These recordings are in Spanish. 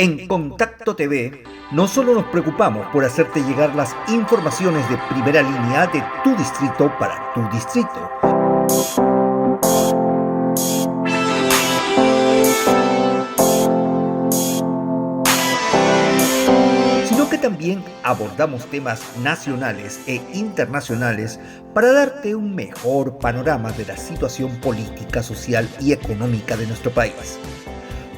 En Contacto TV, no solo nos preocupamos por hacerte llegar las informaciones de primera línea de tu distrito para tu distrito, sino que también abordamos temas nacionales e internacionales para darte un mejor panorama de la situación política, social y económica de nuestro país.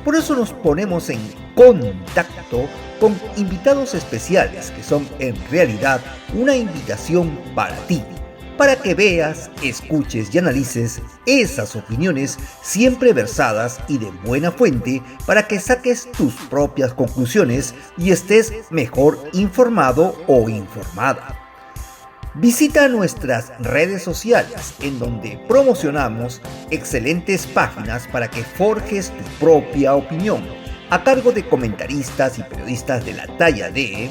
Por eso nos ponemos en contacto con invitados especiales que son en realidad una invitación para ti, para que veas, escuches y analices esas opiniones siempre versadas y de buena fuente para que saques tus propias conclusiones y estés mejor informado o informada. Visita nuestras redes sociales en donde promocionamos excelentes páginas para que forjes tu propia opinión a cargo de comentaristas y periodistas de la talla de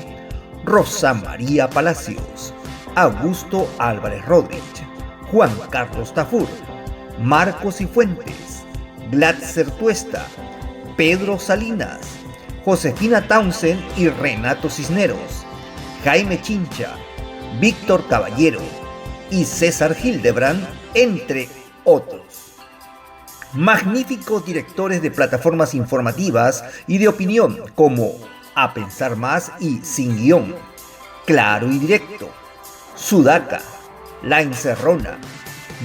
Rosa María Palacios, Augusto Álvarez Rodríguez, Juan Carlos Tafur, Marcos Cifuentes, Glatzer Tuesta, Pedro Salinas, Josefina Townsend y Renato Cisneros, Jaime Chincha, Víctor Caballero y César Hildebrand, entre otros. Magníficos directores de plataformas informativas y de opinión como A Pensar Más y Sin Guión, Claro y Directo, Sudaca, La Encerrona,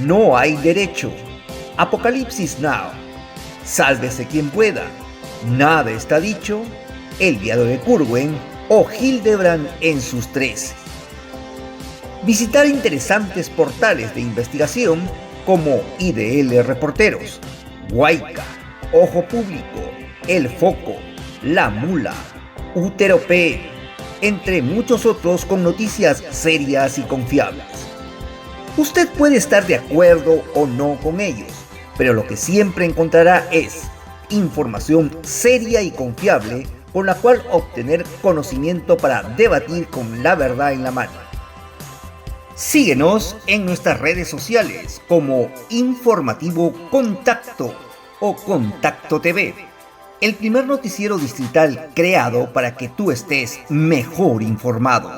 No Hay Derecho, Apocalipsis Now, Sálvese Quien Pueda, Nada Está Dicho, El Diario de Curwen o Hildebrand en sus 13. Visitar interesantes portales de investigación como IDL Reporteros, Guayca, Ojo Público, El Foco, La Mula, Útero P, entre muchos otros con noticias serias y confiables. Usted puede estar de acuerdo o no con ellos, pero lo que siempre encontrará es información seria y confiable con la cual obtener conocimiento para debatir con la verdad en la mano. Síguenos en nuestras redes sociales como Informativo Contacto o Contacto TV, el primer noticiero distrital creado para que tú estés mejor informado.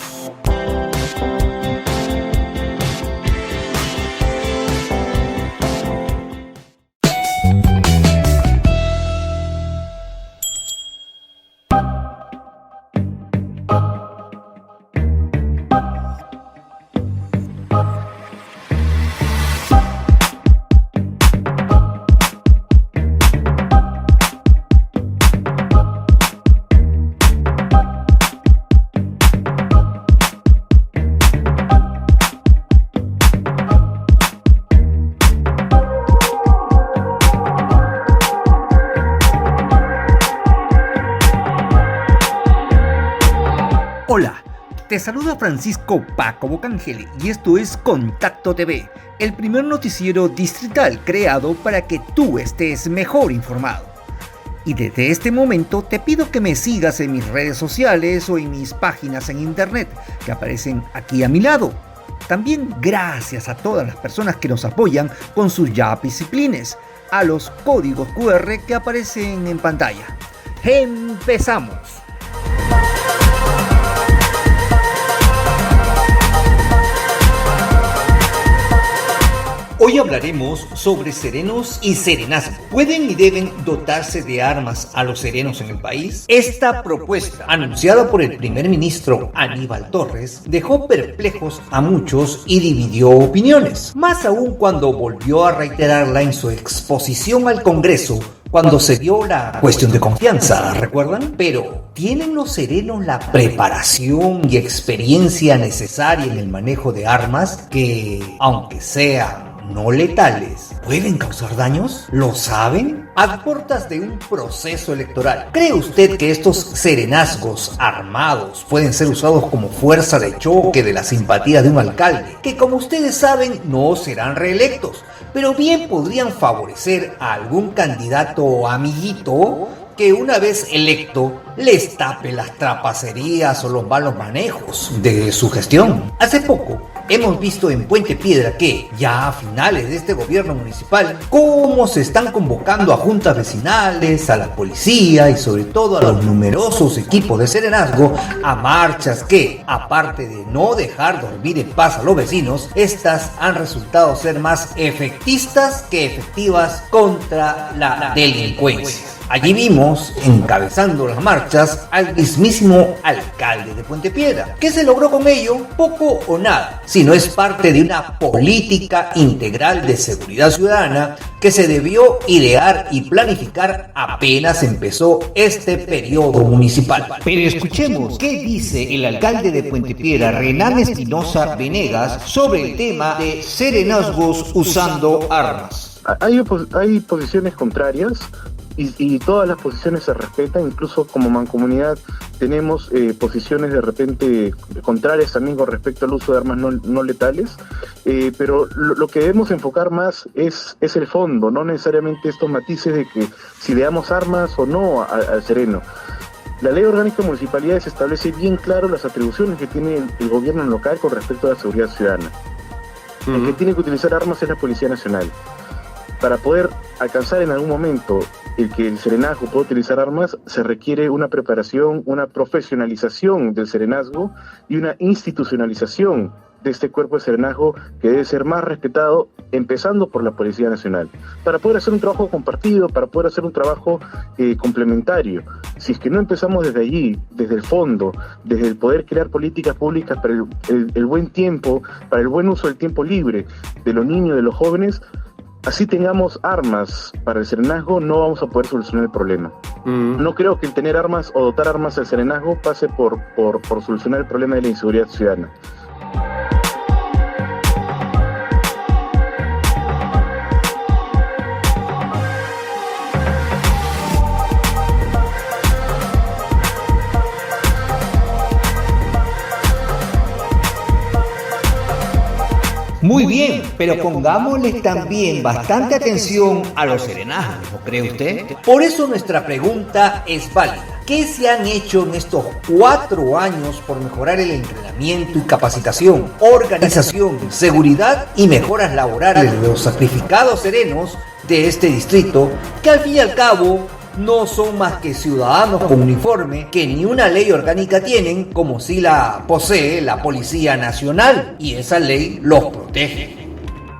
Hola, te saluda Francisco Paco Bocángel y esto es Contacto TV, el primer noticiero distrital creado para que tú estés mejor informado. Y desde este momento te pido que me sigas en mis redes sociales o en mis páginas en internet que aparecen aquí a mi lado. También gracias a todas las personas que nos apoyan con sus yapis y plines, a los códigos QR que aparecen en pantalla. ¡Empezamos! Hoy hablaremos sobre serenos y serenazgo. ¿Pueden y deben dotarse de armas a los serenos en el país? Esta propuesta, anunciada por el primer ministro Aníbal Torres, dejó perplejos a muchos y dividió opiniones. Más aún cuando volvió a reiterarla en su exposición al Congreso, cuando se dio la cuestión de confianza, ¿recuerdan? Pero, ¿tienen los serenos la preparación y experiencia necesaria en el manejo de armas que, aunque sean no letales, pueden causar daños? ¿Lo saben? A puertas de un proceso electoral, ¿cree usted que estos serenazgos armados pueden ser usados como fuerza de choque de la simpatía de un alcalde, que como ustedes saben no serán reelectos, pero bien podrían favorecer a algún candidato amiguito que una vez electo les tape las trapacerías o los malos manejos de su gestión? Hace poco, hemos visto en Puente Piedra que, ya a finales de este gobierno municipal, cómo se están convocando a juntas vecinales, a la policía y sobre todo a los numerosos equipos de serenazgo a marchas que, aparte de no dejar dormir en paz a los vecinos, estas han resultado ser más efectistas que efectivas contra la delincuencia. Allí vimos, encabezando las marchas, al mismísimo alcalde de Puente Piedra. ¿Qué se logró con ello? Poco o nada, si no es parte de una política integral de seguridad ciudadana que se debió idear y planificar apenas empezó este periodo municipal. Pero escuchemos qué dice el alcalde de Puente Piedra, Renan Espinosa Venegas, sobre el tema de serenazgos usando armas. Hay posiciones contrarias. Y todas las posiciones se respetan, incluso como mancomunidad tenemos posiciones de repente contrarias también con respecto al uso de armas no letales, pero lo que debemos enfocar más es el fondo, no necesariamente estos matices de que si le damos armas o no al sereno. La Ley Orgánica de Municipalidades establece bien claro las atribuciones que tiene el gobierno local con respecto a la seguridad ciudadana. El que tiene que utilizar armas es la Policía Nacional. Para poder alcanzar en algún momento el que el serenazgo pueda utilizar armas, se requiere una preparación, una profesionalización del serenazgo y una institucionalización de este cuerpo de serenazgo que debe ser más respetado, empezando por la Policía Nacional, para poder hacer un trabajo compartido, para poder hacer un trabajo complementario. Si es que no empezamos desde allí, desde el fondo, desde el poder crear políticas públicas para el buen tiempo, para el buen uso del tiempo libre de los niños, de los jóvenes, así tengamos armas para el serenazgo, no vamos a poder solucionar el problema. No creo que el tener armas o dotar armas al serenazgo pase por solucionar el problema de la inseguridad ciudadana. Muy bien, pero pongámosle también bastante atención a los serenazgos, ¿no cree usted? Por eso nuestra pregunta es válida. ¿Qué se han hecho en estos 4 años por mejorar el entrenamiento y capacitación, organización, seguridad y mejoras laborales de los sacrificados serenos de este distrito, que al fin y al cabo no son más que ciudadanos con uniforme que ni una ley orgánica tienen, como si la posee la Policía Nacional, y esa ley los protege?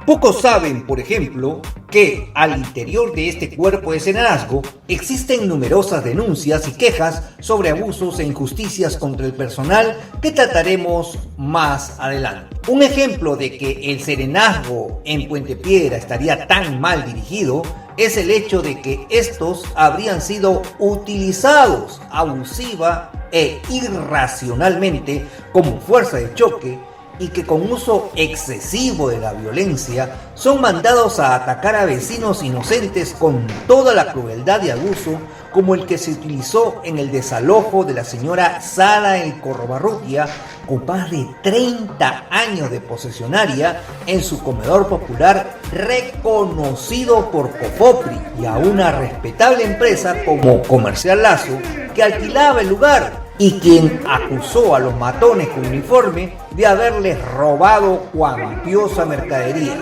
Pocos saben, por ejemplo, que al interior de este cuerpo de serenazgo existen numerosas denuncias y quejas sobre abusos e injusticias contra el personal que trataremos más adelante. Un ejemplo de que el serenazgo en Puente Piedra estaría tan mal dirigido es el hecho de que estos habrían sido utilizados abusiva e irracionalmente como fuerza de choque, y que con uso excesivo de la violencia son mandados a atacar a vecinos inocentes con toda la crueldad y abuso, como el que se utilizó en el desalojo de la señora Sara El Corrobarrutia, con más de 30 años de posesionaria en su comedor popular reconocido por Cofopri y a una respetable empresa como Comercial Lazo, que alquilaba el lugar, y quien acusó a los matones con uniforme de haberles robado cuantiosa mercadería.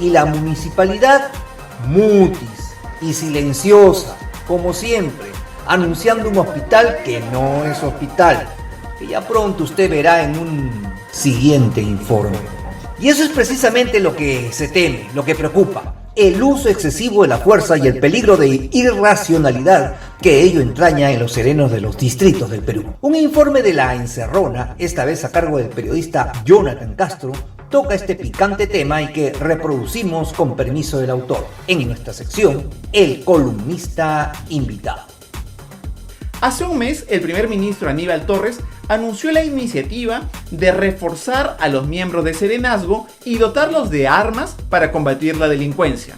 Y la municipalidad, mutis y silenciosa, como siempre, anunciando un hospital que no es hospital, que ya pronto usted verá en un siguiente informe. Y eso es precisamente lo que se teme, lo que preocupa: el uso excesivo de la fuerza y el peligro de irracionalidad que ello entraña en los serenos de los distritos del Perú. Un informe de La Encerrona, esta vez a cargo del periodista Jonathan Castro, toca este picante tema y que reproducimos con permiso del autor en nuestra sección El columnista invitado. Hace un mes, el primer ministro Aníbal Torres anunció la iniciativa de reforzar a los miembros de Serenazgo y dotarlos de armas para combatir la delincuencia.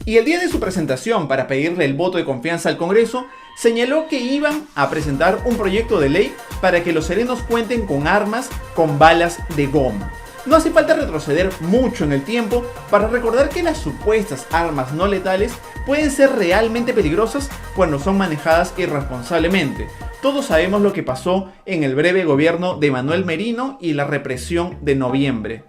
Y el día de su presentación para pedirle el voto de confianza al Congreso, señaló que iban a presentar un proyecto de ley para que los serenos cuenten con armas con balas de goma. No hace falta retroceder mucho en el tiempo para recordar que las supuestas armas no letales pueden ser realmente peligrosas cuando son manejadas irresponsablemente. Todos sabemos lo que pasó en el breve gobierno de Manuel Merino y la represión de noviembre.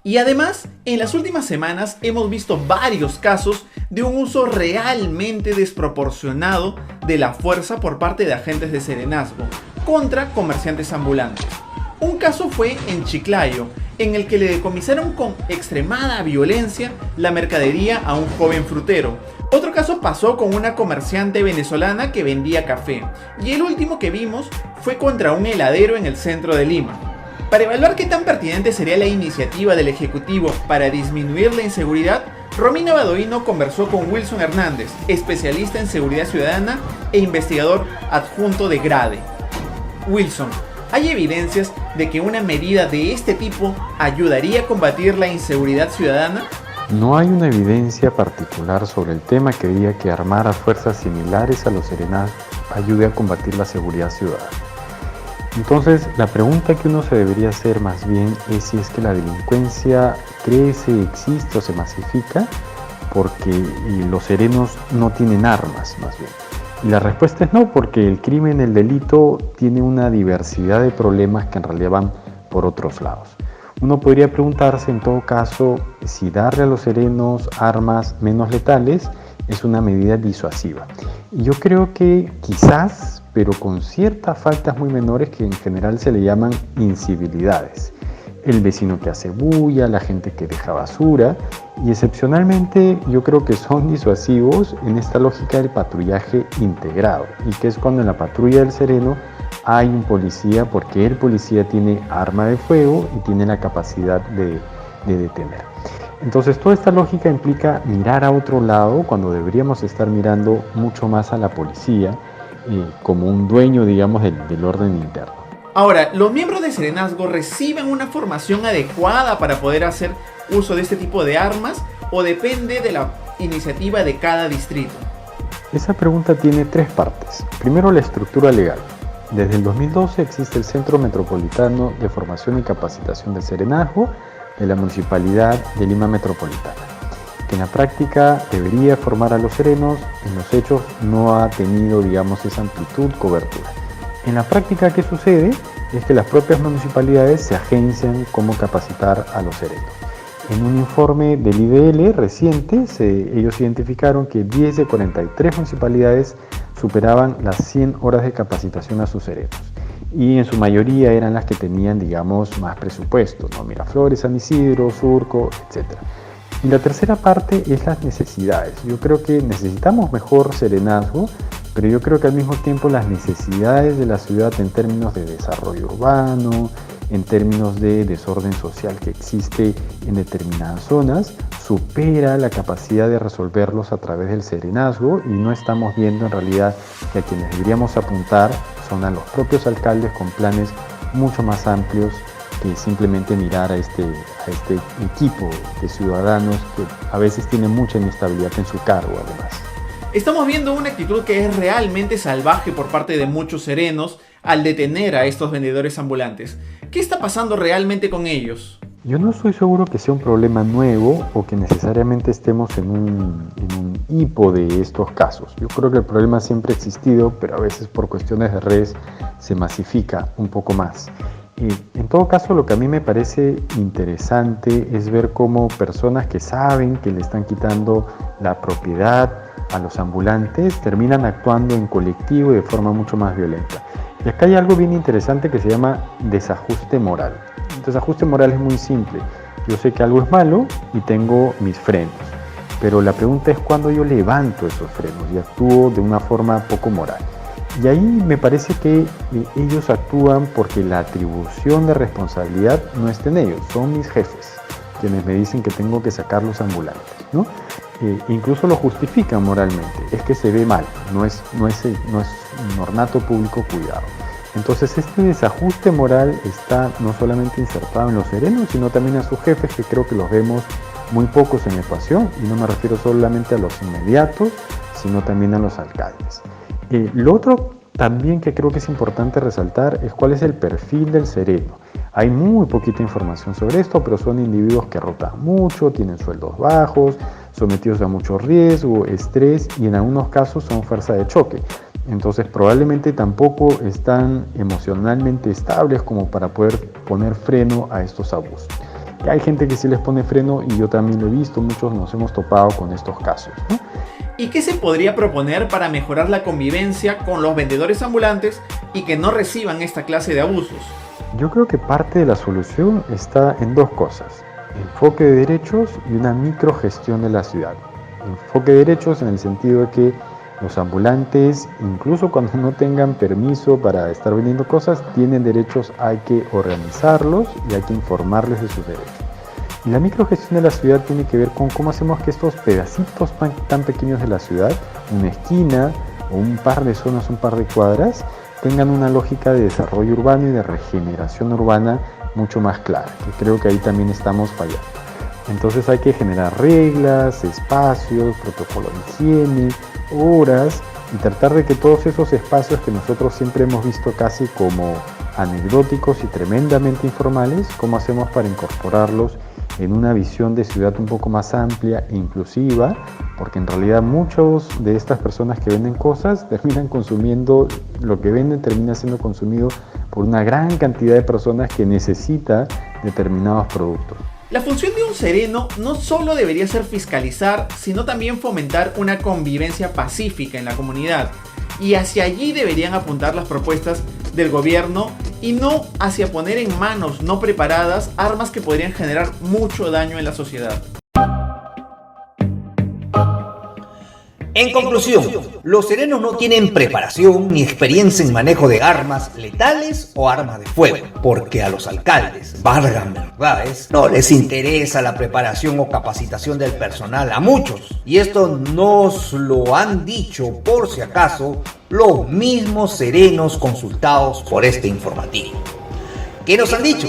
Y además, en las últimas semanas hemos visto varios casos de un uso realmente desproporcionado de la fuerza por parte de agentes de serenazgo contra comerciantes ambulantes. Un caso fue en Chiclayo, en el que le decomisaron con extremada violencia la mercadería a un joven frutero. Otro caso pasó con una comerciante venezolana que vendía café. Y el último que vimos fue contra un heladero en el centro de Lima. Para evaluar qué tan pertinente sería la iniciativa del Ejecutivo para disminuir la inseguridad, Romina Badoino conversó con Wilson Hernández, especialista en seguridad ciudadana e investigador adjunto de GRADE. Wilson, ¿hay evidencias de que una medida de este tipo ayudaría a combatir la inseguridad ciudadana? No hay una evidencia particular sobre el tema que diga que armar a fuerzas similares a los serenazgos ayude a combatir la seguridad ciudadana. Entonces, la pregunta que uno se debería hacer más bien es si es que la delincuencia crece, existe o se masifica porque los serenos no tienen armas, más bien. Y la respuesta es no, porque el crimen, el delito, tiene una diversidad de problemas que en realidad van por otros lados. Uno podría preguntarse en todo caso si darle a los serenos armas menos letales es una medida disuasiva. Y yo creo que quizás, pero con ciertas faltas muy menores que en general se le llaman incivilidades. El vecino que hace bulla, la gente que deja basura, y excepcionalmente yo creo que son disuasivos en esta lógica del patrullaje integrado, y que es cuando en la patrulla del sereno hay un policía, porque el policía tiene arma de fuego y tiene la capacidad de detener. Entonces toda esta lógica implica mirar a otro lado cuando deberíamos estar mirando mucho más a la policía como un dueño, digamos, del orden interno. Ahora, ¿los miembros de serenazgo reciben una formación adecuada para poder hacer uso de este tipo de armas o depende de la iniciativa de cada distrito? Esa pregunta tiene tres partes. Primero, la estructura legal. Desde el 2012 existe el Centro Metropolitano de Formación y Capacitación del Serenazgo de la Municipalidad de Lima Metropolitana, que en la práctica debería formar a los serenos, en los hechos no ha tenido, digamos, esa amplitud, cobertura. En la práctica, ¿qué sucede? Es que las propias municipalidades se agencian cómo capacitar a los serenos. En un informe del IDL reciente, ellos identificaron que 10 de 43 municipalidades superaban las 100 horas de capacitación a sus serenos. Y en su mayoría eran las que tenían, digamos, más presupuesto, ¿no? Miraflores, San Isidro, Surco, etc. Y la tercera parte es las necesidades. Yo creo que necesitamos mejor serenazgo, pero yo creo que al mismo tiempo las necesidades de la ciudad en términos de desarrollo urbano, en términos de desorden social que existe en determinadas zonas, supera la capacidad de resolverlos a través del serenazgo y no estamos viendo en realidad que a quienes deberíamos apuntar son a los propios alcaldes con planes mucho más amplios que simplemente mirar a este equipo de ciudadanos que a veces tienen mucha inestabilidad en su cargo además. Estamos viendo una actitud que es realmente salvaje por parte de muchos serenos al detener a estos vendedores ambulantes. ¿Qué está pasando realmente con ellos? Yo no estoy seguro que sea un problema nuevo o que necesariamente estemos en un hipo de estos casos. Yo creo que el problema siempre ha existido, pero a veces por cuestiones de redes se masifica un poco más. En todo caso, lo que a mí me parece interesante es ver cómo personas que saben que le están quitando la propiedad a los ambulantes terminan actuando en colectivo y de forma mucho más violenta. Y acá hay algo bien interesante que se llama desajuste moral. El desajuste moral es muy simple. Yo sé que algo es malo y tengo mis frenos, pero la pregunta es cuándo yo levanto esos frenos y actúo de una forma poco moral. Y ahí me parece que ellos actúan porque la atribución de responsabilidad no está en ellos, son mis jefes quienes me dicen que tengo que sacar los ambulantes, ¿no? Incluso lo justifican moralmente, es que se ve mal, no es un ornato público cuidado. Entonces este desajuste moral está no solamente insertado en los serenos, sino también a sus jefes, que creo que los vemos muy pocos en la ecuación, y no me refiero solamente a los inmediatos, sino también a los alcaldes. Lo otro también que creo que es importante resaltar es cuál es el perfil del sereno. Hay muy poquita información sobre esto, pero son individuos que rotan mucho, tienen sueldos bajos, sometidos a mucho riesgo, estrés y en algunos casos son fuerza de choque. Entonces probablemente tampoco están emocionalmente estables como para poder poner freno a estos abusos. que hay gente que sí les pone freno y yo también lo he visto, muchos nos hemos topado con estos casos, ¿no? ¿Y qué se podría proponer para mejorar la convivencia con los vendedores ambulantes y que no reciban esta clase de abusos? Yo creo que parte de la solución está en dos cosas: enfoque de derechos y una microgestión de la ciudad. Enfoque de derechos en el sentido de que los ambulantes, incluso cuando no tengan permiso para estar vendiendo cosas, tienen derechos, hay que organizarlos y hay que informarles de sus derechos. Y la microgestión de la ciudad tiene que ver con cómo hacemos que estos pedacitos tan pequeños de la ciudad, una esquina o un par de zonas, un par de cuadras, tengan una lógica de desarrollo urbano y de regeneración urbana mucho más clara, que creo que ahí también estamos fallando. Entonces hay que generar reglas, espacios, protocolo de higiene, horas, y tratar de que todos esos espacios que nosotros siempre hemos visto casi como anecdóticos y tremendamente informales, cómo hacemos para incorporarlos en una visión de ciudad un poco más amplia e inclusiva, porque en realidad muchos de estas personas que venden cosas terminan consumiendo, lo que venden termina siendo consumido por una gran cantidad de personas que necesita determinados productos. La función de un sereno no solo debería ser fiscalizar, sino también fomentar una convivencia pacífica en la comunidad. Y hacia allí deberían apuntar las propuestas del gobierno y no hacia poner en manos no preparadas armas que podrían generar mucho daño en la sociedad. En conclusión, los serenos no tienen preparación ni experiencia en manejo de armas letales o armas de fuego, porque a los alcaldes, valgan verdades, no les interesa la preparación o capacitación del personal a muchos. Y esto nos lo han dicho, por si acaso, los mismos serenos consultados por este informativo. ¿Qué nos han dicho?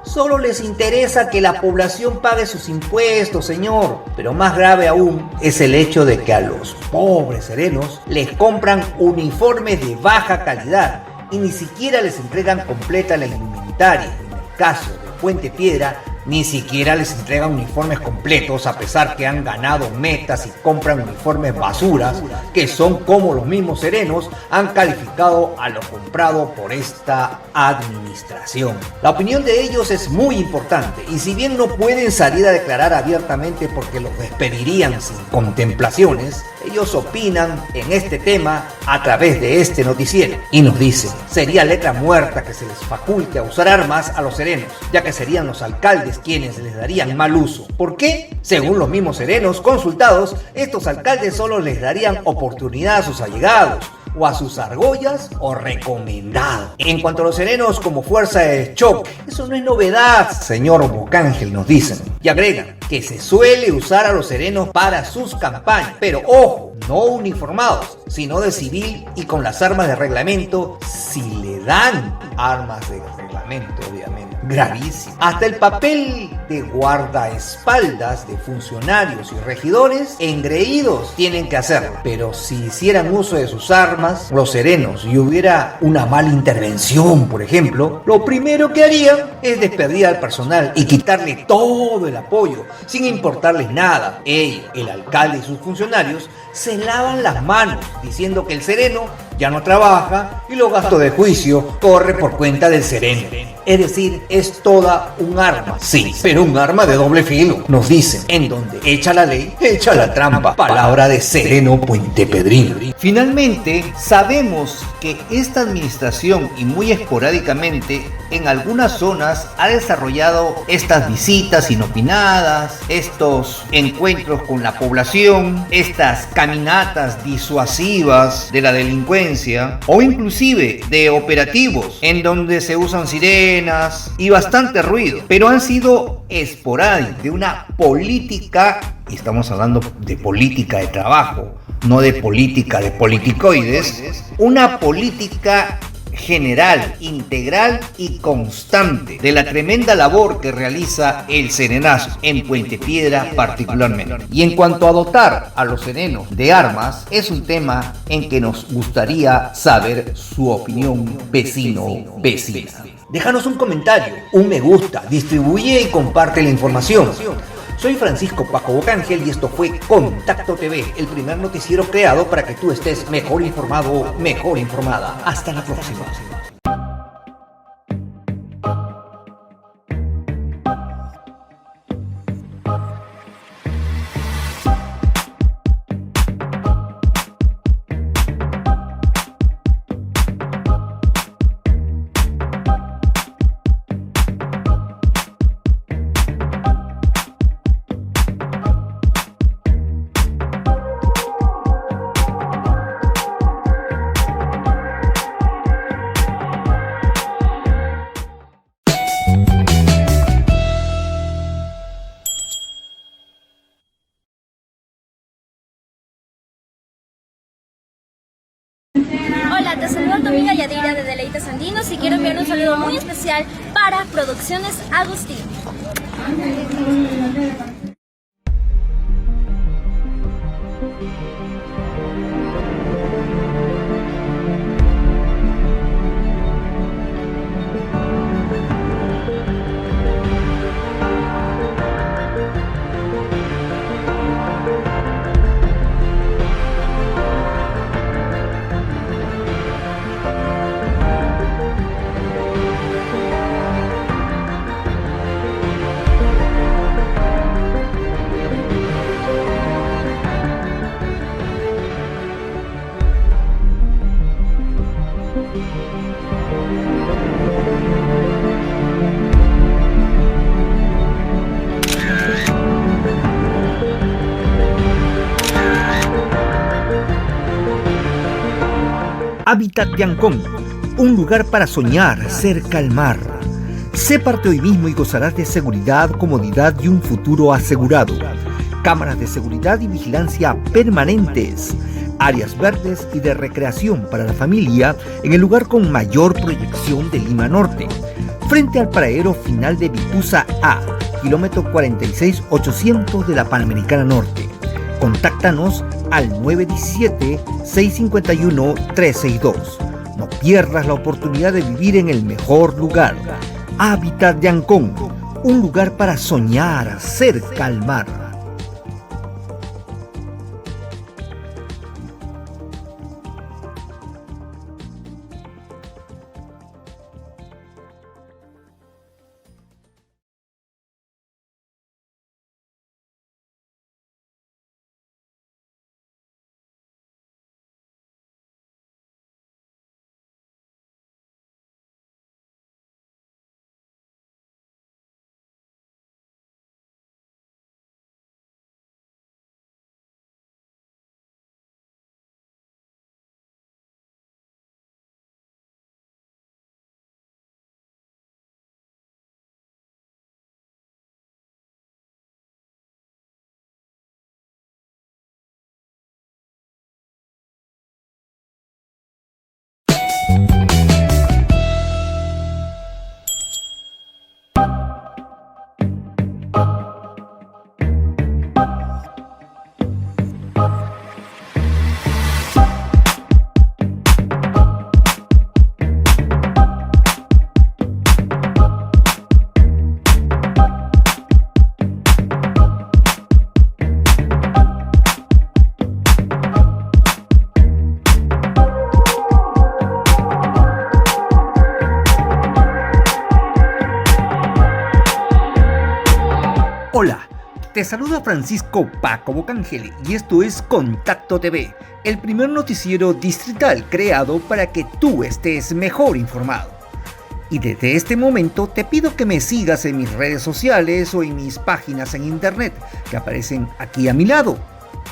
Solo les interesa que la población pague sus impuestos, señor. Pero más grave aún es el hecho de que a los pobres serenos les compran uniformes de baja calidad y ni siquiera les entregan completa la indumentaria. En el caso de Puente Piedra, ni siquiera les entregan uniformes completos, a pesar que han ganado metas y compran uniformes basuras, que son como los mismos serenos han calificado a lo comprado por esta administración. La opinión de ellos es muy importante, y si bien no pueden salir a declarar abiertamente porque los despedirían sin contemplaciones, ellos opinan en este tema a través de este noticiero y nos dicen: sería letra muerta que se les faculte a usar armas a los serenos, ya que serían los alcaldes quienes les darían mal uso. ¿Por qué? Según los mismos serenos consultados, estos alcaldes solo les darían oportunidad a sus allegados, o a sus argollas o recomendados. En cuanto a los serenos como fuerza de choque, eso no es novedad, señor Bocángel, nos dicen. Y agregan que se suele usar a los serenos para sus campañas, pero ojo, no uniformados, sino de civil y con las armas de reglamento, si le dan armas de reglamento, obviamente. Gravísimo. Hasta el papel de guardaespaldas de funcionarios y regidores engreídos tienen que hacerlo. Pero si hicieran uso de sus armas, los serenos, y hubiera una mala intervención, por ejemplo, lo primero que harían es despedir al personal y quitarle todo el apoyo, sin importarles nada. Ellos, el alcalde y sus funcionarios, se lavan las manos diciendo que el sereno ya no trabaja y los gastos de juicio corre por cuenta del sereno. Es decir, es toda un arma, sí, pero un arma de doble filo, nos dicen, en donde echa la ley, echa la trampa. Palabra de Sereno Puentepedrino. Finalmente, sabemos que esta administración, y muy esporádicamente, en algunas zonas ha desarrollado estas visitas inopinadas, estos encuentros con la población, estas caminatas disuasivas de la delincuencia, o inclusive de operativos en donde se usan sirenas y bastante ruido, pero han sido esporádicos, de una política, y estamos hablando de política de trabajo, no de política de politicoides, una política general, integral y constante de la tremenda labor que realiza el serenazo en Puente Piedra particularmente. Y en cuanto a dotar a los serenos de armas, es un tema en que nos gustaría saber su opinión, vecina. Déjanos un comentario, un me gusta, distribuye y comparte la información. Soy Francisco Paco Bocángel y esto fue Contacto TV, el primer noticiero creado para que tú estés mejor informado, mejor informada. Hasta la próxima. Mónica Yadira de Deleites Andinos y quiero enviar un saludo muy especial para Producciones Agustín. Hábitat de Ancón, un lugar para soñar cerca al mar. Sé parte hoy mismo y gozarás de seguridad, comodidad y un futuro asegurado. Cámaras de seguridad y vigilancia permanentes. Áreas verdes y de recreación para la familia en el lugar con mayor proyección de Lima Norte. Frente al paradero final de Vicusa A, kilómetro 46-800 de la Panamericana Norte. Contáctanos al 917-651-362. No pierdas la oportunidad de vivir en el mejor lugar. Hábitat de Ancón, un lugar para soñar cerca al mar. Hola, te saluda Francisco Paco Bocangeli y esto es Contacto TV, el primer noticiero distrital creado para que tú estés mejor informado. Y desde este momento te pido que me sigas en mis redes sociales o en mis páginas en internet que aparecen aquí a mi lado.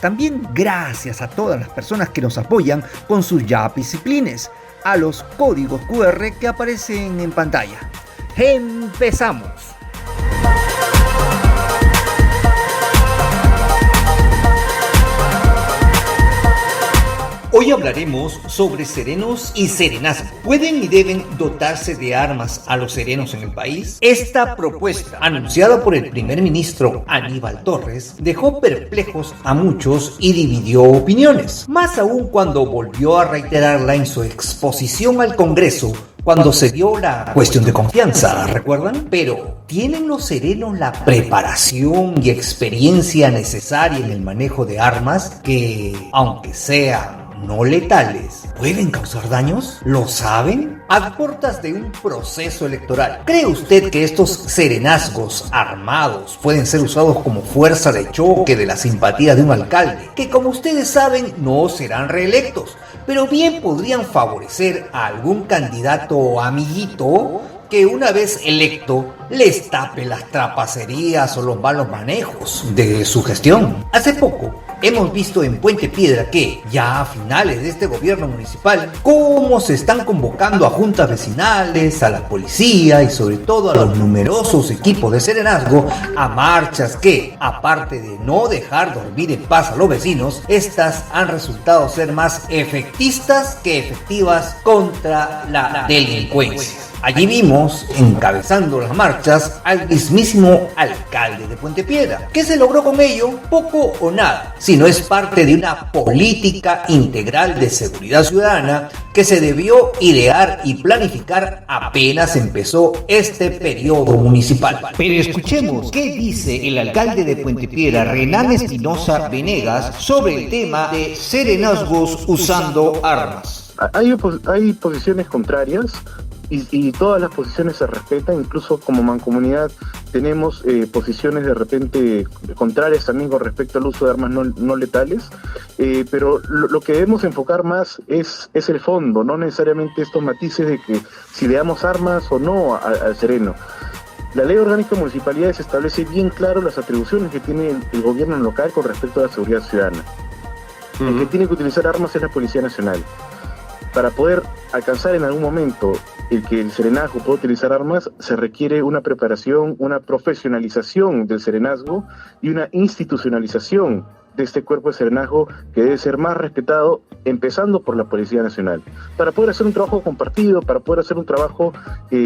También gracias a todas las personas que nos apoyan con sus yapis y plines, a los códigos QR que aparecen en pantalla. ¡Empezamos! Hoy hablaremos sobre serenos y serenazgo. ¿Pueden y deben dotarse de armas a los serenos en el país? Esta propuesta, anunciada por el primer ministro Aníbal Torres, dejó perplejos a muchos y dividió opiniones. Más aún cuando volvió a reiterarla en su exposición al Congreso, cuando se dio la cuestión de confianza, ¿recuerdan? Pero, ¿tienen los serenos la preparación y experiencia necesaria en el manejo de armas que, aunque sean no letales, pueden causar daños? ¿Lo saben? A puertas de un proceso electoral, ¿cree usted que estos serenazgos armados pueden ser usados como fuerza de choque de la simpatía de un alcalde, que como ustedes saben no serán reelectos, pero bien podrían favorecer a algún candidato amiguito que una vez electo les tape las trapacerías o los malos manejos de su gestión? Hace poco, hemos visto en Puente Piedra que, ya a finales de este gobierno municipal, cómo se están convocando a juntas vecinales, a la policía y sobre todo a los numerosos equipos de serenazgo a marchas que, aparte de no dejar dormir en paz a los vecinos, estas han resultado ser más efectistas que efectivas contra la delincuencia. Allí vimos, encabezando las marchas, al mismísimo alcalde de Puente Piedra. ¿Qué se logró con ello? Poco o nada, si no es parte de una política integral de seguridad ciudadana que se debió idear y planificar apenas empezó este periodo municipal. Pero escuchemos qué dice el alcalde de Puente Piedra, Renan Espinosa Venegas, sobre el tema de serenazgos usando armas. Hay posiciones contrarias. Y todas las posiciones se respetan, incluso como mancomunidad tenemos posiciones de repente contrarias también con respecto al uso de armas no letales, pero lo que debemos enfocar más es el fondo, no necesariamente estos matices de que si le damos armas o no al sereno. La Ley Orgánica de Municipalidades establece bien claro las atribuciones que tiene el gobierno local con respecto a la seguridad ciudadana. El que tiene que utilizar armas es la Policía Nacional. Para poder alcanzar en algún momento el que el serenazgo pueda utilizar armas, se requiere una preparación, una profesionalización del serenazgo y una institucionalización de este cuerpo de serenazgo que debe ser más respetado, empezando por la Policía Nacional, para poder hacer un trabajo compartido, para poder hacer un trabajo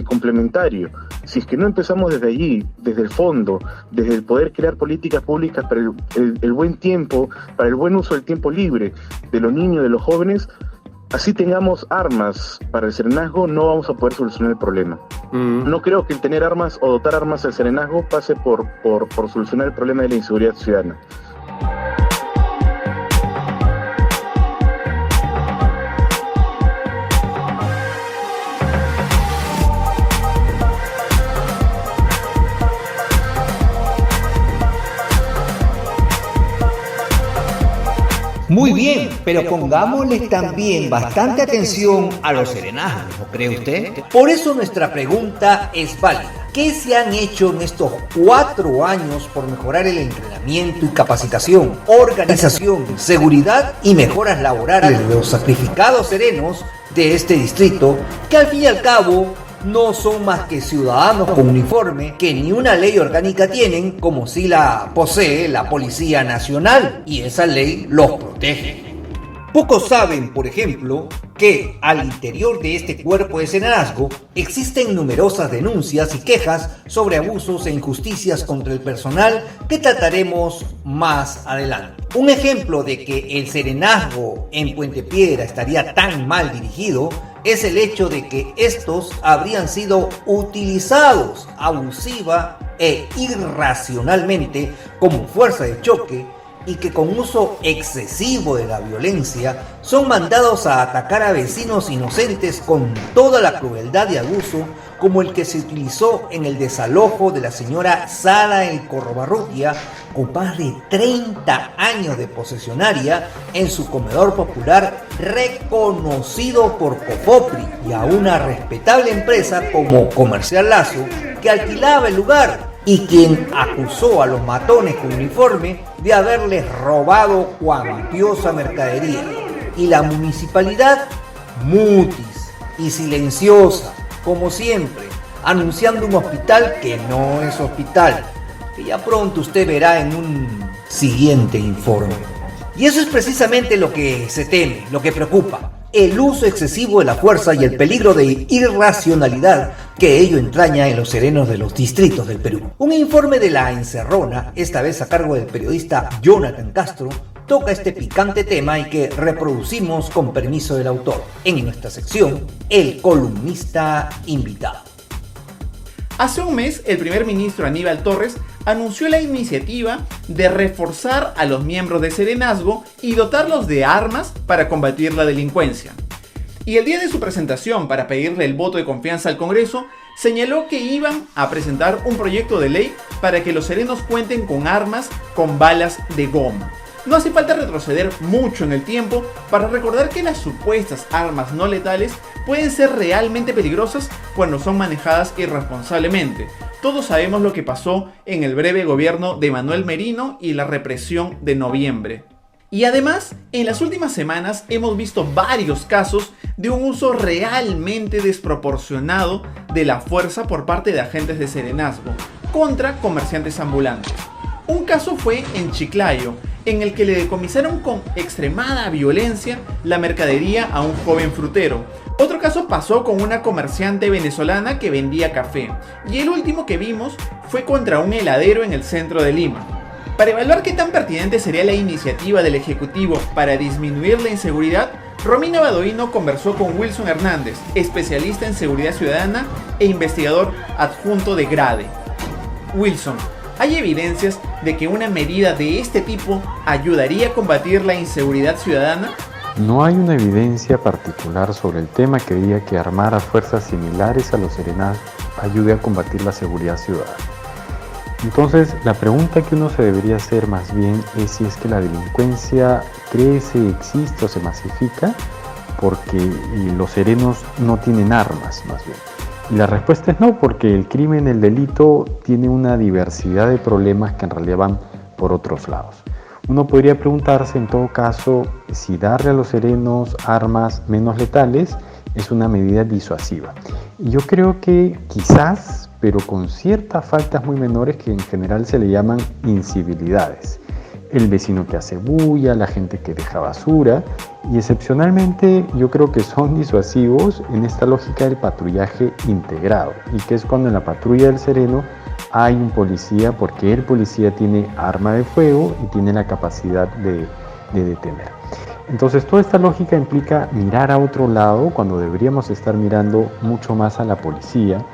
complementario. Si es que no empezamos desde allí, desde el fondo, desde el poder crear políticas públicas para el buen tiempo, para el buen uso del tiempo libre de los niños, de los jóvenes, así tengamos armas para el serenazgo, no vamos a poder solucionar el problema. No creo que el tener armas o dotar armas al serenazgo pase por solucionar el problema de la inseguridad ciudadana. Muy bien, pero pongámosle también bastante atención a los serenazgos, ¿no cree usted? Por eso nuestra pregunta es válida. ¿Qué se han hecho en estos 4 años por mejorar el entrenamiento y capacitación, organización, seguridad y mejoras laborales de los sacrificados serenos de este distrito, que al fin y al cabo no son más que ciudadanos con uniforme que ni una ley orgánica tienen, como si la posee la Policía Nacional, y esa ley los protege? Pocos saben, por ejemplo, que al interior de este cuerpo de serenazgo existen numerosas denuncias y quejas sobre abusos e injusticias contra el personal que trataremos más adelante. Un ejemplo de que el serenazgo en Puente Piedra estaría tan mal dirigido es el hecho de que estos habrían sido utilizados abusiva e irracionalmente como fuerza de choque, y que con uso excesivo de la violencia son mandados a atacar a vecinos inocentes con toda la crueldad y abuso, como el que se utilizó en el desalojo de la señora Sara El Corrobarrutia, con más de 30 años de posesionaria en su comedor popular reconocido por Cofopri y a una respetable empresa como Comercial Lazo, que alquilaba el lugar, y quien acusó a los matones con uniforme de haberles robado cuantiosa mercadería. Y la municipalidad, mutis y silenciosa, como siempre, anunciando un hospital que no es hospital, que ya pronto usted verá en un siguiente informe. Y eso es precisamente lo que se teme, lo que preocupa: el uso excesivo de la fuerza y el peligro de irracionalidad que ello entraña en los serenos de los distritos del Perú. Un informe de La Encerrona, esta vez a cargo del periodista Jonathan Castro, toca este picante tema y que reproducimos con permiso del autor en nuestra sección El columnista invitado. Hace un mes, el primer ministro Aníbal Torres anunció la iniciativa de reforzar a los miembros de serenazgo y dotarlos de armas para combatir la delincuencia. Y el día de su presentación para pedirle el voto de confianza al Congreso, señaló que iban a presentar un proyecto de ley para que los serenos cuenten con armas con balas de goma. No hace falta retroceder mucho en el tiempo para recordar que las supuestas armas no letales pueden ser realmente peligrosas cuando son manejadas irresponsablemente. Todos sabemos lo que pasó en el breve gobierno de Manuel Merino y la represión de noviembre. Y además, en las últimas semanas hemos visto varios casos de un uso realmente desproporcionado de la fuerza por parte de agentes de serenazgo contra comerciantes ambulantes. Un caso fue en Chiclayo, en el que le decomisaron con extremada violencia la mercadería a un joven frutero. Otro caso pasó con una comerciante venezolana que vendía café. Y el último que vimos fue contra un heladero en el centro de Lima. Para evaluar qué tan pertinente sería la iniciativa del Ejecutivo para disminuir la inseguridad, Romina Badoino conversó con Wilson Hernández, especialista en seguridad ciudadana e investigador adjunto de GRADE. Wilson, ¿hay evidencias de que una medida de este tipo ayudaría a combatir la inseguridad ciudadana? No hay una evidencia particular sobre el tema que diga que armar a fuerzas similares a los serenazgos ayude a combatir la seguridad ciudadana. Entonces, la pregunta que uno se debería hacer más bien es si es que la delincuencia crece, existe o se masifica porque los serenos no tienen armas, más bien. Y la respuesta es no, porque el crimen, el delito, tiene una diversidad de problemas que en realidad van por otros lados. Uno podría preguntarse en todo caso si darle a los serenos armas menos letales es una medida disuasiva. Y yo creo que quizás, pero con ciertas faltas muy menores que en general se le llaman incivilidades. El vecino que hace bulla, la gente que deja basura, y excepcionalmente yo creo que son disuasivos en esta lógica del patrullaje integrado, y que es cuando en la patrulla del sereno hay un policía, porque el policía tiene arma de fuego y tiene la capacidad de detener. Entonces toda esta lógica implica mirar a otro lado cuando deberíamos estar mirando mucho más a la policía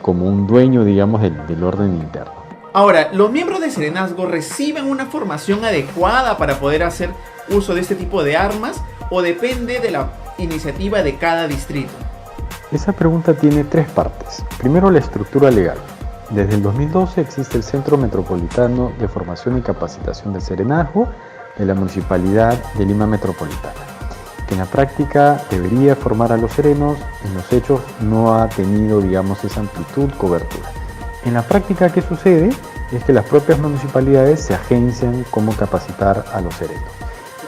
como un dueño, digamos, del orden interno. Ahora, ¿los miembros de serenazgo reciben una formación adecuada para poder hacer uso de este tipo de armas o depende de la iniciativa de cada distrito? Esa pregunta tiene tres partes. Primero, la estructura legal. Desde el 2012 existe el Centro Metropolitano de Formación y Capacitación del Serenazgo de la Municipalidad de Lima Metropolitana, que en la práctica debería formar a los serenos, en los hechos no ha tenido, digamos, esa amplitud, cobertura. En la práctica, ¿qué sucede? Es que las propias municipalidades se agencian cómo capacitar a los serenos.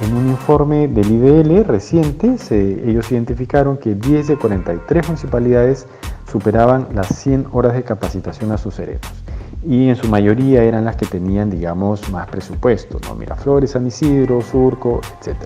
En un informe del IDL reciente, ellos identificaron que 10 de 43 municipalidades superaban las 100 horas de capacitación a sus serenos. Y en su mayoría eran las que tenían, digamos, más presupuesto, ¿no? Miraflores, San Isidro, Surco, etc.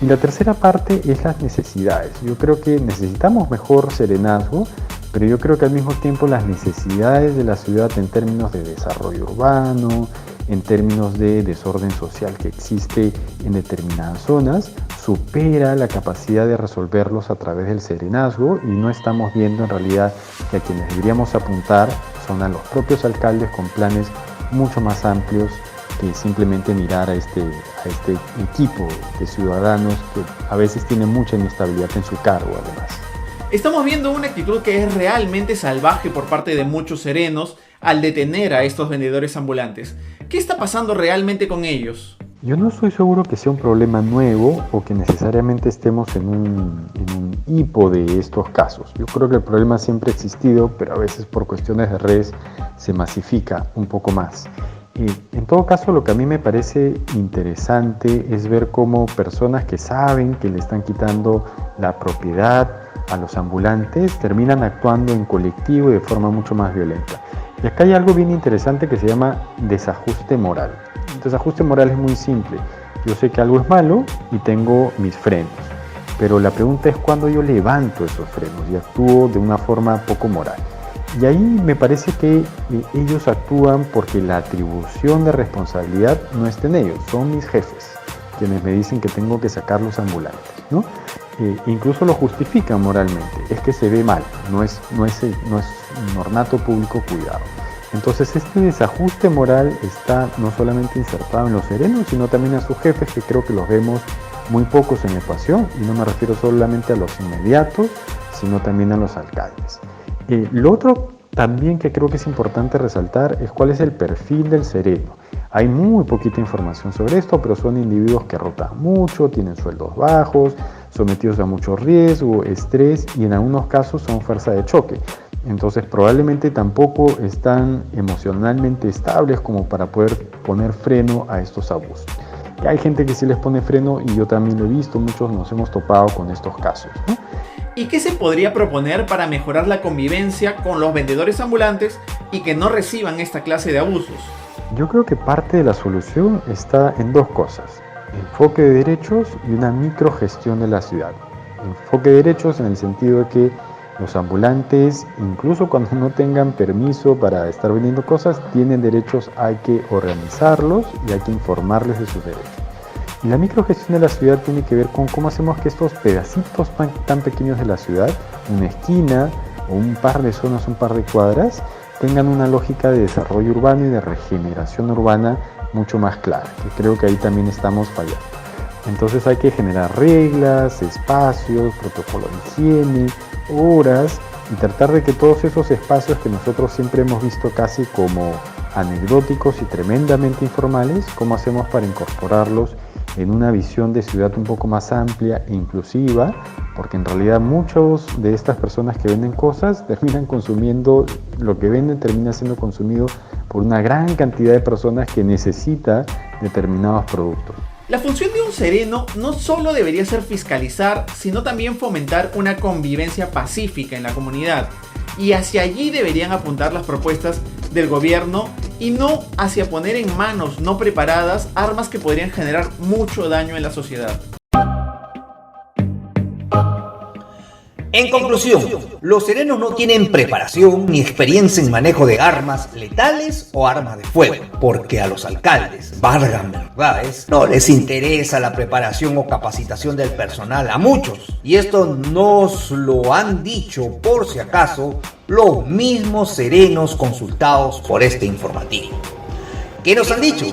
Y la tercera parte es las necesidades. Yo creo que necesitamos mejor serenazgo, pero yo creo que al mismo tiempo las necesidades de la ciudad en términos de desarrollo urbano, en términos de desorden social que existe en determinadas zonas, supera la capacidad de resolverlos a través del serenazgo y no estamos viendo en realidad que a quienes deberíamos apuntar son a los propios alcaldes con planes mucho más amplios que simplemente mirar a este equipo de ciudadanos que a veces tienen mucha inestabilidad en su cargo además. Estamos viendo una actitud que es realmente salvaje por parte de muchos serenos al detener a estos vendedores ambulantes. ¿Qué está pasando realmente con ellos? Yo no estoy seguro que sea un problema nuevo o que necesariamente estemos en un hipo de estos casos. Yo creo que el problema siempre ha existido, pero a veces por cuestiones de redes se masifica un poco más. En todo caso, lo que a mí me parece interesante es ver cómo personas que saben que le están quitando la propiedad a los ambulantes terminan actuando en colectivo y de forma mucho más violenta. Y acá hay algo bien interesante que se llama desajuste moral. El desajuste moral es muy simple. Yo sé que algo es malo y tengo mis frenos, pero la pregunta es cuándo yo levanto esos frenos y actúo de una forma poco moral. Y ahí me parece que ellos actúan porque la atribución de responsabilidad no está en ellos, son mis jefes quienes me dicen que tengo que sacar los ambulantes, ¿no? Incluso lo justifican moralmente, es que se ve mal, no es un ornato público cuidado. Entonces este desajuste moral está no solamente insertado en los serenos, sino también a sus jefes, que creo que los vemos muy pocos en la ecuación, y no me refiero solamente a los inmediatos, sino también a los alcaldes. Lo otro también que creo que es importante resaltar es cuál es el perfil del sereno. Hay muy poquita información sobre esto, pero son individuos que rotan mucho, tienen sueldos bajos, sometidos a mucho riesgo, estrés y en algunos casos son fuerza de choque. Entonces probablemente tampoco están emocionalmente estables como para poder poner freno a estos abusos. que hay gente que sí les pone freno y yo también lo he visto, muchos nos hemos topado con estos casos, ¿no? ¿Y qué se podría proponer para mejorar la convivencia con los vendedores ambulantes y que no reciban esta clase de abusos? Yo creo que parte de la solución está en dos cosas: enfoque de derechos y una microgestión de la ciudad. Enfoque de derechos en el sentido de que los ambulantes, incluso cuando no tengan permiso para estar vendiendo cosas, tienen derechos, hay que organizarlos y hay que informarles de sus derechos. Y la microgestión de la ciudad tiene que ver con cómo hacemos que estos pedacitos tan pequeños de la ciudad, una esquina o un par de zonas, un par de cuadras, tengan una lógica de desarrollo urbano y de regeneración urbana mucho más clara, que creo que ahí también estamos fallando. Entonces hay que generar reglas, espacios, protocolo de higiene, horas, y tratar de que todos esos espacios que nosotros siempre hemos visto casi como anecdóticos y tremendamente informales, cómo hacemos para incorporarlos en una visión de ciudad un poco más amplia e inclusiva, porque en realidad muchos de estas personas que venden cosas terminan consumiendo, lo que venden termina siendo consumido por una gran cantidad de personas que necesita determinados productos. La función de un sereno no solo debería ser fiscalizar, sino también fomentar una convivencia pacífica en la comunidad. Y hacia allí deberían apuntar las propuestas del gobierno y no hacia poner en manos no preparadas armas que podrían generar mucho daño en la sociedad. En conclusión, los serenos no tienen preparación ni experiencia en manejo de armas letales o armas de fuego, porque a los alcaldes, válganme verdades, no les interesa la preparación o capacitación del personal a muchos. Y esto nos lo han dicho, por si acaso, los mismos serenos consultados por este informativo. ¿Qué nos han dicho?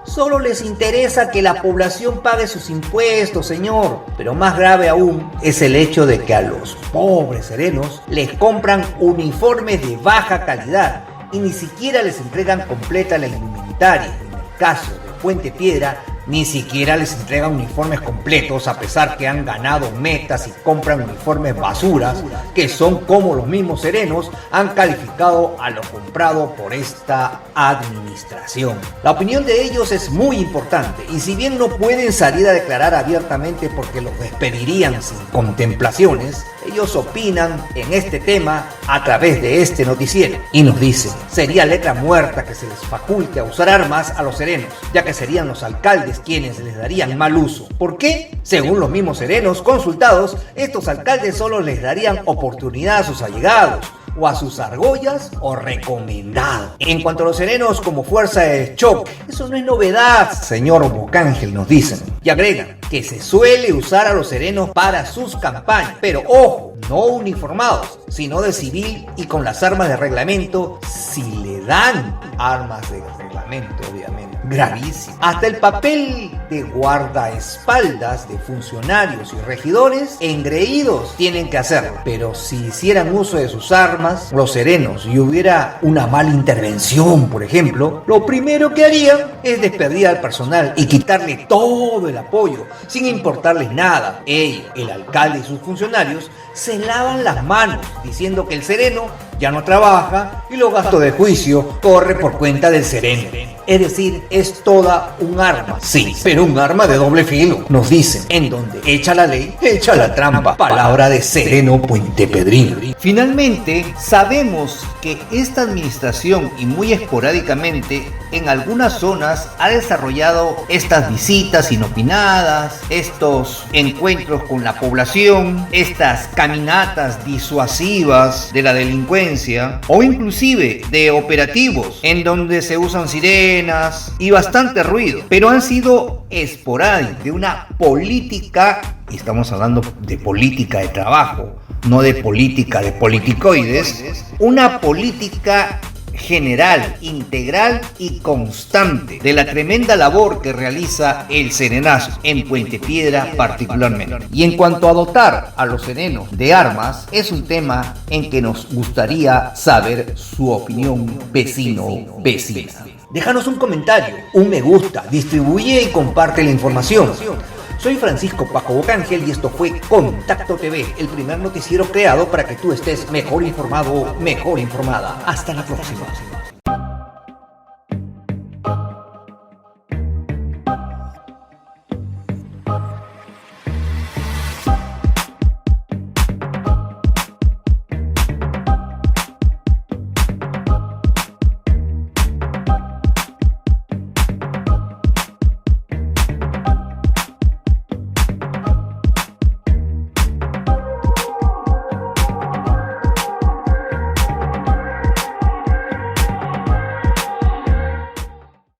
Solo les interesa que la población pague sus impuestos, señor. Pero más grave aún es el hecho de que a los pobres serenos les compran uniformes de baja calidad y ni siquiera les entregan completa la indumentaria. En el caso de Puente Piedra, ni siquiera les entregan uniformes completos, a pesar que han ganado metas y compran uniformes basuras, que son como los mismos serenos han calificado a lo comprado por esta administración. La opinión de ellos es muy importante, y si bien no pueden salir a declarar abiertamente porque los despedirían sin contemplaciones, ellos opinan en este tema a través de este noticiero y nos dicen: sería letra muerta que se les faculte a usar armas a los serenos, ya que serían los alcaldes quienes les darían mal uso. ¿Por qué? Según los mismos serenos consultados, estos alcaldes solo les darían oportunidad a sus allegados o a sus argollas o recomendados. En cuanto a los serenos como fuerza de choque, eso no es novedad, señor Bocángel, nos dicen. Y agregan que se suele usar a los serenos para sus campañas, pero ojo, no uniformados, sino de civil y con las armas de reglamento, si le dan armas de reglamento, obviamente. Gravísimo. Hasta el papel de guardaespaldas de funcionarios y regidores engreídos tienen que hacerlo. Pero si hicieran uso de sus armas, los serenos, y hubiera una mala intervención, por ejemplo, lo primero que harían es despedir al personal y quitarle todo el apoyo, sin importarles nada. Ellos, el alcalde y sus funcionarios, se lavan las manos diciendo que el sereno ya no trabaja y los gastos de juicio corre por cuenta del sereno. Es decir, es toda un arma. Sí, pero un arma de doble filo, nos dicen, en donde echa la ley, echa la trampa. Palabra de sereno puentepedrino. Finalmente, sabemos que esta administración, y muy esporádicamente, en algunas zonas ha desarrollado estas visitas inopinadas, estos encuentros con la población, estas caminatas disuasivas de la delincuencia, o inclusive de operativos en donde se usan sirenas y bastante ruido, pero han sido esporádicos, de una política, y estamos hablando de política de trabajo, no de política de politicoides, una política general, integral y constante de la tremenda labor que realiza el serenazo en Puente Piedra particularmente. Y en cuanto a dotar a los serenos de armas, es un tema en que nos gustaría saber su opinión, vecina. Déjanos un comentario, un me gusta, distribuye y comparte la información. Soy Francisco Paco Bocángel y esto fue Contacto TV, el primer noticiero creado para que tú estés mejor informado, mejor informada. Hasta la próxima.